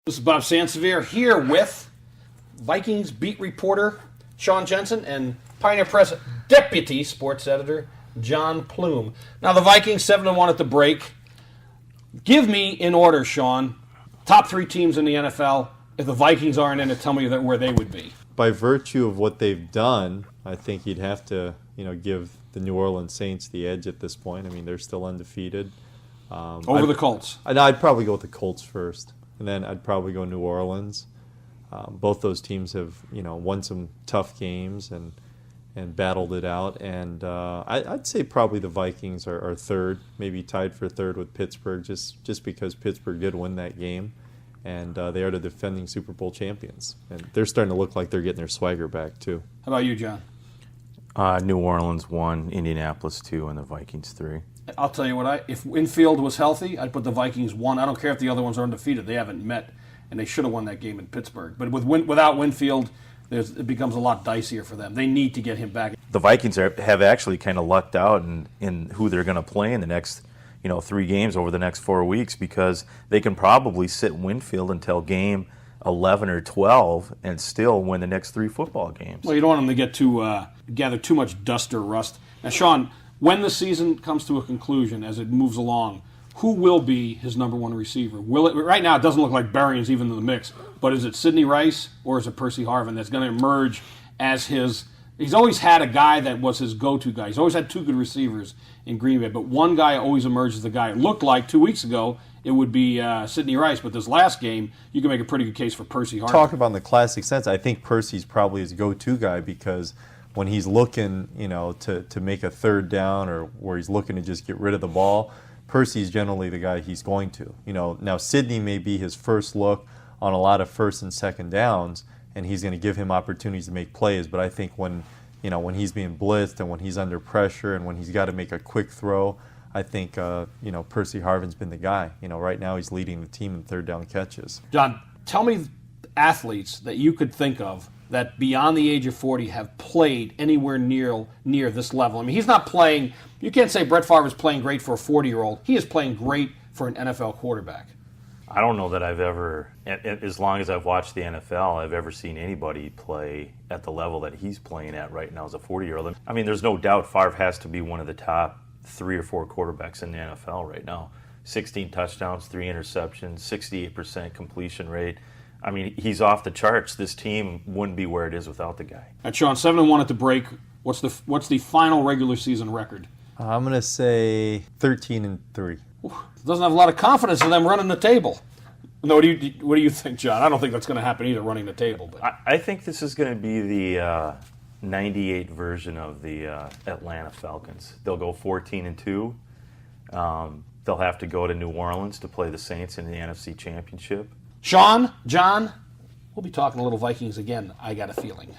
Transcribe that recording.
This is Bob Sansevier here with Vikings beat reporter Sean Jensen and Pioneer Press deputy sports editor John Plume. Now the Vikings 7-1 at the break. Give me in order, Sean, top three teams in the NFL. If the Vikings aren't in it, tell me where they would be. By virtue of what they've done, I think you'd have to, give the New Orleans Saints the edge at this point. I mean, they're still undefeated. Over the Colts. I'd probably go with the Colts first, and then I'd probably go New Orleans. Both those teams have, won some tough games and battled it out. And I'd say probably the Vikings are third, maybe tied for third with Pittsburgh, just because Pittsburgh did win that game. And they are the defending Super Bowl champions. And they're starting to look like they're getting their swagger back, too. How about you, John? New Orleans 1, Indianapolis 2, and the Vikings 3. I'll tell you what, if Winfield was healthy, I'd put the Vikings 1. I don't care if the other ones are undefeated. They haven't met, and they should have won that game in Pittsburgh. But without Winfield, it becomes a lot dicier for them. They need to get him back. The Vikings have actually kind of lucked out in who they're going to play in the next 3 games over the next 4 weeks, because they can probably sit Winfield until game 11 or 12 and still win the next 3 football games. Well, you don't want them to get gather too much dust or rust. Now, Sean, when the season comes to a conclusion, as it moves along, who will be his number one receiver? Right now, it doesn't look like Berrien's even in the mix, but is it Sidney Rice or is it Percy Harvin that's going to emerge as his? He's always had a guy that was his go-to guy. He's always had 2 good receivers in Green Bay, but one guy always emerges the guy. It looked like 2 weeks ago it would be Sidney Rice, but this last game, you can make a pretty good case for Percy Harvin. Talk about in the classic sense, I think Percy's probably his go-to guy, because when he's looking, to make a third down or where he's looking to just get rid of the ball, Percy's generally the guy he's going to. Now Sidney may be his first look on a lot of first and second downs, and he's going to give him opportunities to make plays. But I think when he's being blitzed and when he's under pressure and when he's got to make a quick throw, I think Percy Harvin's been the guy. Right now he's leading the team in third down catches. John, tell me athletes that you could think of that beyond the age of 40 have played anywhere near this level. I mean, he's not playing. You can't say Brett Favre is playing great for a 40-year-old. He is playing great for an NFL quarterback. I don't know that I've ever, as long as I've watched the NFL, I've ever seen anybody play at the level that he's playing at right now as a 40-year-old. I mean, there's no doubt Favre has to be one of the top 3 or 4 quarterbacks in the NFL right now. 16 touchdowns, 3 interceptions, 68% completion rate. I mean, he's off the charts. This team wouldn't be where it is without the guy. And Sean, 7-1 at the break. What's the final regular season record? I'm going to say 13-3. Doesn't have a lot of confidence in them running the table. No, what do you think, John? I don't think that's going to happen either, running the table. But I think this is going to be the 98 version of the Atlanta Falcons. They'll go 14-2. They'll have to go to New Orleans to play the Saints in the NFC Championship. Sean, John, we'll be talking a little Vikings again, I got a feeling.